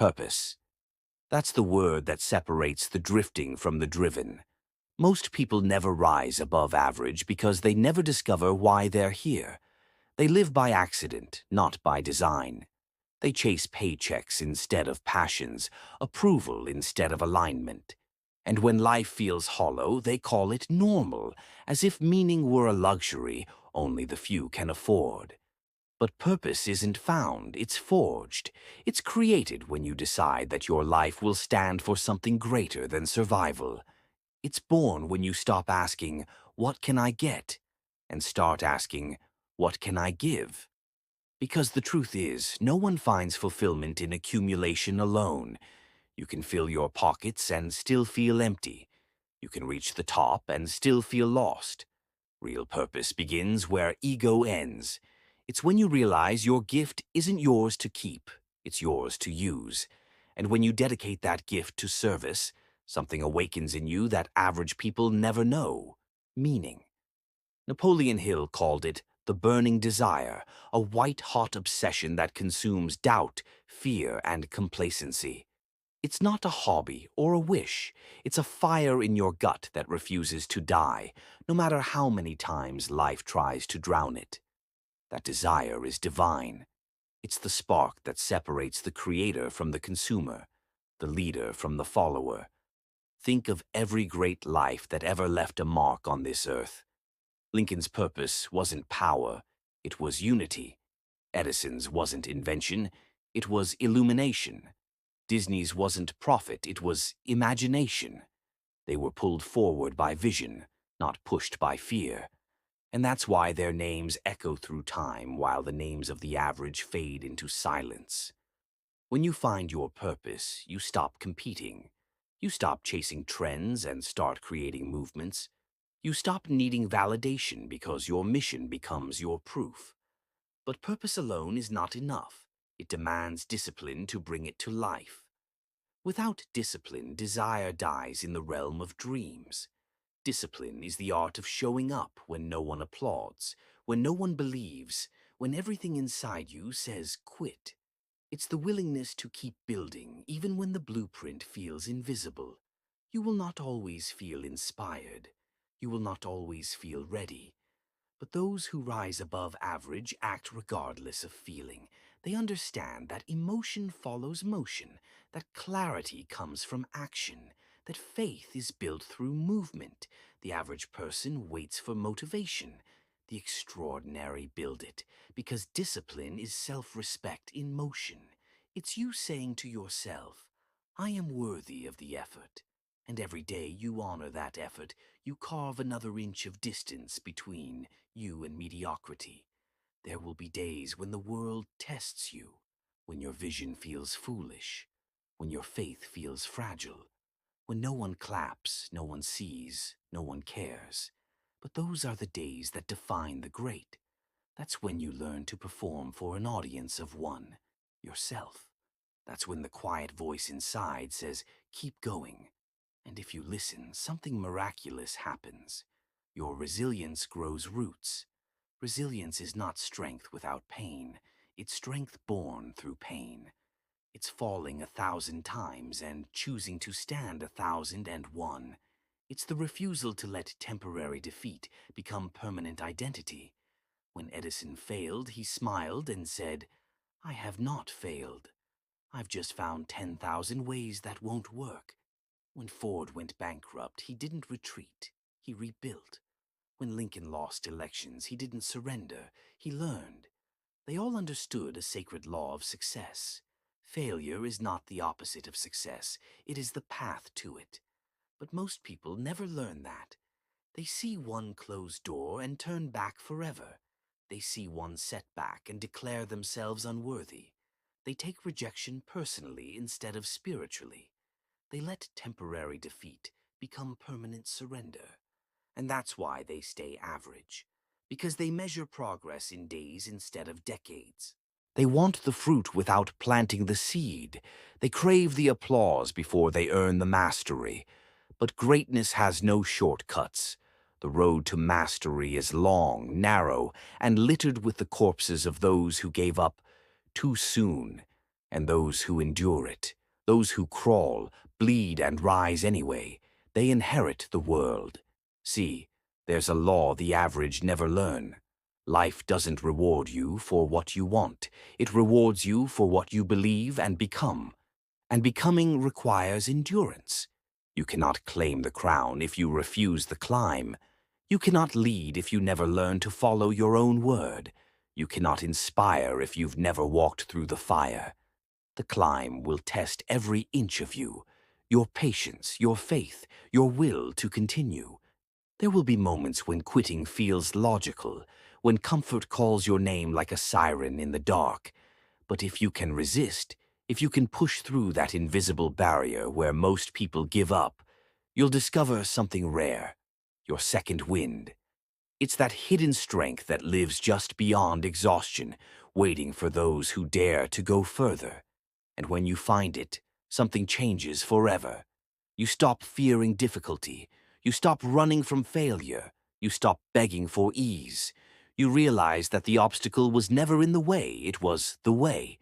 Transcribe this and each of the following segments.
Purpose. That's the word that separates the drifting from the driven. Most people never rise above average because they never discover why they're here. They live by accident, not by design. They chase paychecks instead of passions, approval instead of alignment. And when life feels hollow, they call it normal, as if meaning were a luxury only the few can afford. But purpose isn't found, it's forged. It's created when you decide that your life will stand for something greater than survival. It's born when you stop asking, "What can I get?" and start asking, "What can I give?" Because the truth is, no one finds fulfillment in accumulation alone. You can fill your pockets and still feel empty. You can reach the top and still feel lost. Real purpose begins where ego ends. It's when you realize your gift isn't yours to keep, it's yours to use. And when you dedicate that gift to service, something awakens in you that average people never know: meaning. Napoleon Hill called it the burning desire, a white-hot obsession that consumes doubt, fear, and complacency. It's not a hobby or a wish. It's a fire in your gut that refuses to die, no matter how many times life tries to drown it. That desire is divine. It's the spark that separates the creator from the consumer, the leader from the follower. Think of every great life that ever left a mark on this earth. Lincoln's purpose wasn't power, it was unity. Edison's wasn't invention, it was illumination. Disney's wasn't profit, it was imagination. They were pulled forward by vision, not pushed by fear. And that's why their names echo through time while the names of the average fade into silence. When you find your purpose, you stop competing. You stop chasing trends and start creating movements. You stop needing validation because your mission becomes your proof. But purpose alone is not enough. It demands discipline to bring it to life. Without discipline, desire dies in the realm of dreams. Discipline is the art of showing up when no one applauds, when no one believes, when everything inside you says quit. It's the willingness to keep building even when the blueprint feels invisible. You will not always feel inspired. You will not always feel ready. But those who rise above average act regardless of feeling. They understand that emotion follows motion, that clarity comes from action, that faith is built through movement. The average person waits for motivation. The extraordinary build it, because discipline is self-respect in motion. It's you saying to yourself, "I am worthy of the effort." And every day you honor that effort, you carve another inch of distance between you and mediocrity. There will be days when the world tests you, when your vision feels foolish, when your faith feels fragile, when no one claps, no one sees, no one cares. But those are the days that define the great. That's when you learn to perform for an audience of one, yourself. That's when the quiet voice inside says, "Keep going." And if you listen, something miraculous happens. Your resilience grows roots. Resilience is not strength without pain. It's strength born through pain. It's falling 1,000 times and choosing to stand 1,001. It's the refusal to let temporary defeat become permanent identity. When Edison failed, he smiled and said, "I have not failed. I've just found 10,000 ways that won't work." When Ford went bankrupt, he didn't retreat, he rebuilt. When Lincoln lost elections, he didn't surrender, he learned. They all understood a sacred law of success. Failure is not the opposite of success, it is the path to it. But most people never learn that. They see one closed door and turn back forever. They see one setback and declare themselves unworthy. They take rejection personally instead of spiritually. They let temporary defeat become permanent surrender. And that's why they stay average. Because they measure progress in days instead of decades. They want the fruit without planting the seed. They crave the applause before they earn the mastery. But greatness has no shortcuts. The road to mastery is long, narrow, and littered with the corpses of those who gave up too soon. And those who endure it, those who crawl, bleed, and rise anyway, they inherit the world. See, there's a law the average never learn. Life doesn't reward you for what you want. It rewards you for what you believe and become. And becoming requires endurance. You cannot claim the crown if you refuse the climb. You cannot lead if you never learn to follow your own word. You cannot inspire if you've never walked through the fire. The climb will test every inch of you, your patience, your faith, your will to continue. There will be moments when quitting feels logical, when comfort calls your name like a siren in the dark. But if you can resist, if you can push through that invisible barrier where most people give up, you'll discover something rare, your second wind. It's that hidden strength that lives just beyond exhaustion, waiting for those who dare to go further. And when you find it, something changes forever. You stop fearing difficulty. You stop running from failure. You stop begging for ease. You realize that the obstacle was never in the way, it was the way.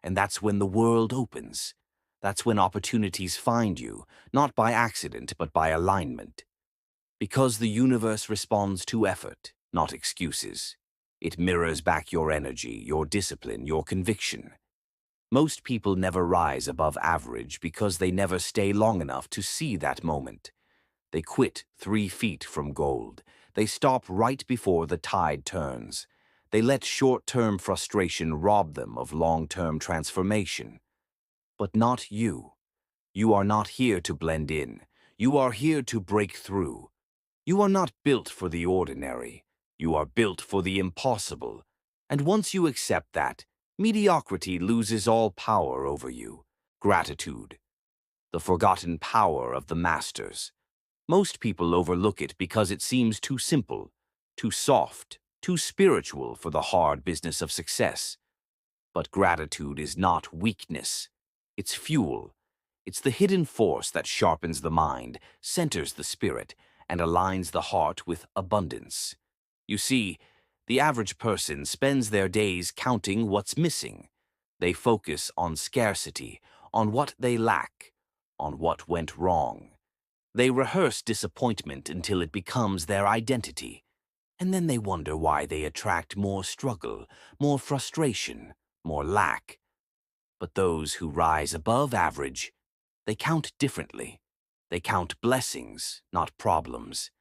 And that's when the world opens. That's when opportunities find you, not by accident, but by alignment. Because the universe responds to effort, not excuses. It mirrors back your energy, your discipline, your conviction. Most people never rise above average because they never stay long enough to see that moment. They quit 3 feet from gold. They stop right before the tide turns. They let short-term frustration rob them of long-term transformation. But not you. You are not here to blend in. You are here to break through. You are not built for the ordinary. You are built for the impossible. And once you accept that, mediocrity loses all power over you. Gratitude, the forgotten power of the masters. Most people overlook it because it seems too simple, too soft, too spiritual for the hard business of success. But gratitude is not weakness. It's fuel. It's the hidden force that sharpens the mind, centers the spirit, and aligns the heart with abundance. You see, the average person spends their days counting what's missing. They focus on scarcity, on what they lack, on what went wrong. They rehearse disappointment until it becomes their identity. And then they wonder why they attract more struggle, more frustration, more lack. But those who rise above average, they count differently. They count blessings, not problems.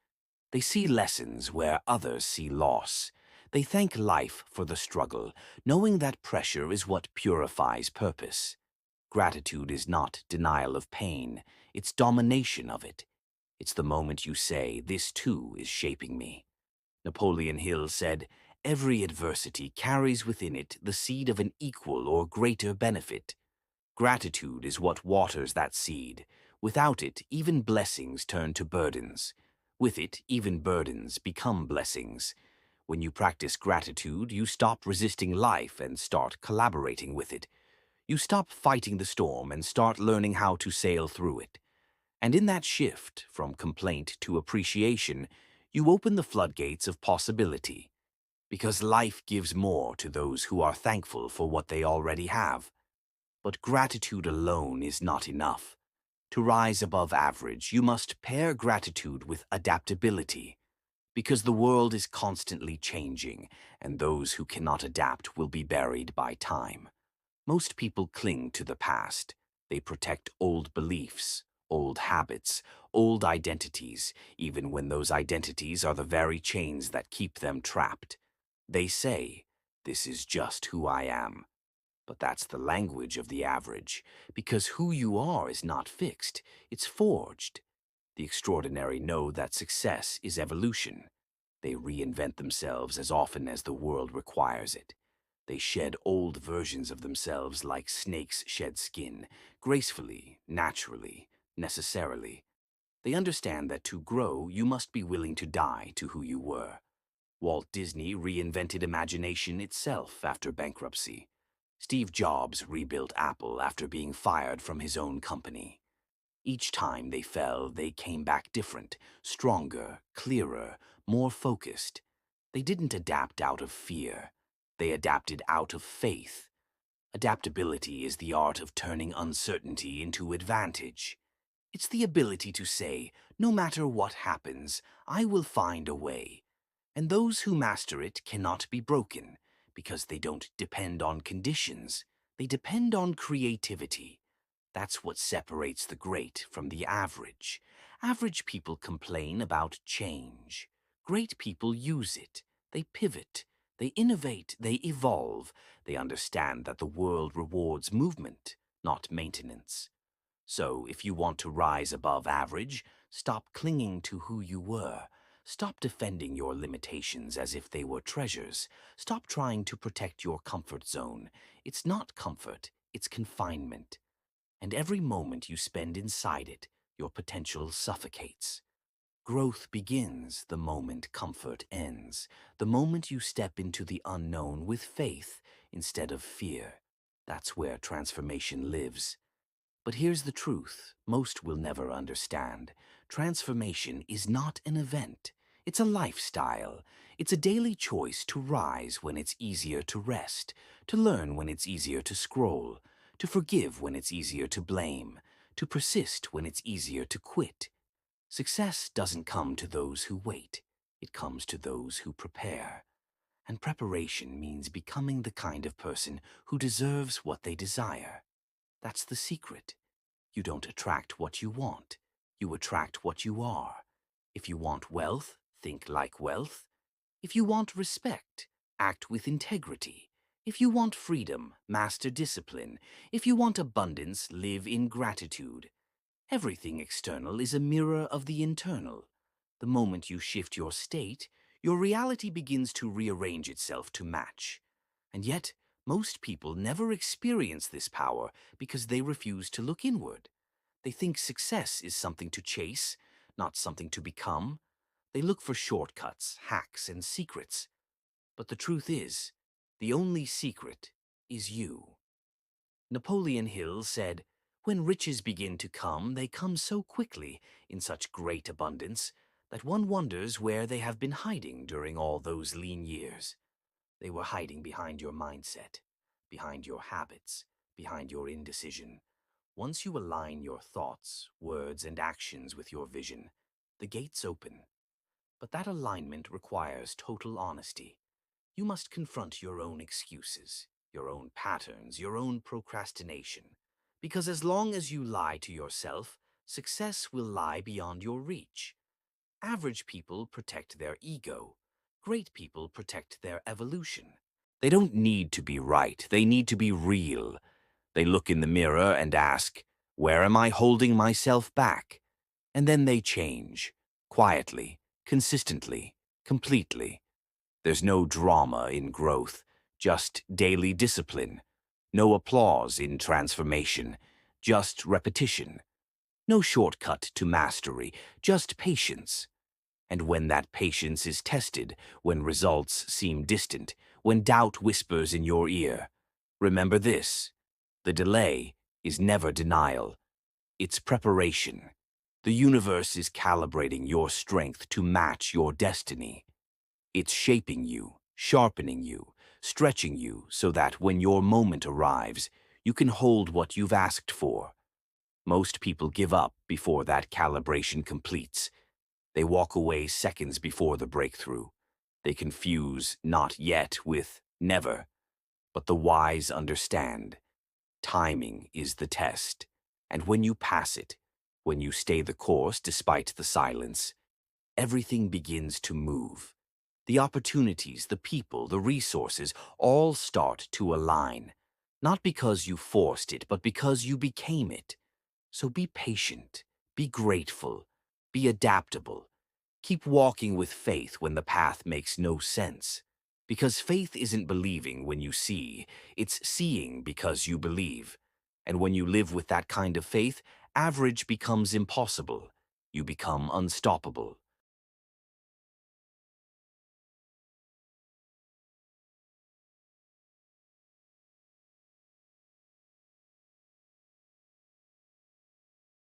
They see lessons where others see loss. They thank life for the struggle, knowing that pressure is what purifies purpose. Gratitude is not denial of pain, it's domination of it. It's the moment you say, "This too is shaping me." Napoleon Hill said, "Every adversity carries within it the seed of an equal or greater benefit." Gratitude is what waters that seed. Without it, even blessings turn to burdens. With it, even burdens become blessings. When you practice gratitude, you stop resisting life and start collaborating with it. You stop fighting the storm and start learning how to sail through it. And in that shift, from complaint to appreciation, you open the floodgates of possibility. Because life gives more to those who are thankful for what they already have. But gratitude alone is not enough. To rise above average, you must pair gratitude with adaptability. Because the world is constantly changing, and those who cannot adapt will be buried by time. Most people cling to the past. They protect old beliefs, old habits, old identities, even when those identities are the very chains that keep them trapped. They say, "This is just who I am." But that's the language of the average, because who you are is not fixed, it's forged. The extraordinary know that success is evolution. They reinvent themselves as often as the world requires it. They shed old versions of themselves like snakes shed skin, gracefully, naturally, necessarily. They understand that to grow, you must be willing to die to who you were. Walt Disney reinvented imagination itself after bankruptcy. Steve Jobs rebuilt Apple after being fired from his own company. Each time they fell, they came back different, stronger, clearer, more focused. They didn't adapt out of fear. They adapted out of faith. Adaptability is the art of turning uncertainty into advantage. It's the ability to say, no matter what happens, I will find a way. And those who master it cannot be broken, because they don't depend on conditions. They depend on creativity. That's what separates the great from the average. Average people complain about change. Great people use it. They pivot. They innovate. They evolve. They understand that the world rewards movement, not maintenance. So, if you want to rise above average, stop clinging to who you were. Stop defending your limitations as if they were treasures. Stop trying to protect your comfort zone. It's not comfort, it's confinement. And every moment you spend inside it, your potential suffocates. Growth begins the moment comfort ends, the moment you step into the unknown with faith instead of fear. That's where transformation lives. But here's the truth most will never understand. Transformation is not an event. It's a lifestyle. It's a daily choice to rise when it's easier to rest, to learn when it's easier to scroll, to forgive when it's easier to blame, to persist when it's easier to quit. Success doesn't come to those who wait. It comes to those who prepare. And preparation means becoming the kind of person who deserves what they desire. That's the secret. You don't attract what you want. You attract what you are. If you want wealth, think like wealth. If you want respect, act with integrity. If you want freedom, master discipline. If you want abundance, live in gratitude. Everything external is a mirror of the internal. The moment you shift your state, your reality begins to rearrange itself to match. And yet, most people never experience this power because they refuse to look inward. They think success is something to chase, not something to become. They look for shortcuts, hacks, and secrets. But the truth is, the only secret is you. Napoleon Hill said, "When riches begin to come, they come so quickly, in such great abundance, that one wonders where they have been hiding during all those lean years." They were hiding behind your mindset, behind your habits, behind your indecision. Once you align your thoughts, words, and actions with your vision, the gates open. But that alignment requires total honesty. You must confront your own excuses, your own patterns, your own procrastination. Because as long as you lie to yourself, success will lie beyond your reach. Average people protect their ego. Great people protect their evolution. They don't need to be right, they need to be real. They look in the mirror and ask, where am I holding myself back? And then they change, quietly, consistently, completely. There's no drama in growth, just daily discipline. No applause in transformation, just repetition. No shortcut to mastery, just patience. And when that patience is tested, when results seem distant, when doubt whispers in your ear, remember this: the delay is never denial, it's preparation. The universe is calibrating your strength to match your destiny. It's shaping you, sharpening you, stretching you so that when your moment arrives, you can hold what you've asked for. Most people give up before that calibration completes. They walk away seconds before the breakthrough. They confuse not yet with never. But the wise understand. Timing is the test. And when you pass it, when you stay the course despite the silence, everything begins to move. The opportunities, the people, the resources all start to align. Not because you forced it, but because you became it. So be patient, be grateful, be adaptable. Keep walking with faith when the path makes no sense. Because faith isn't believing when you see, it's seeing because you believe. And when you live with that kind of faith, average becomes impossible. You become unstoppable.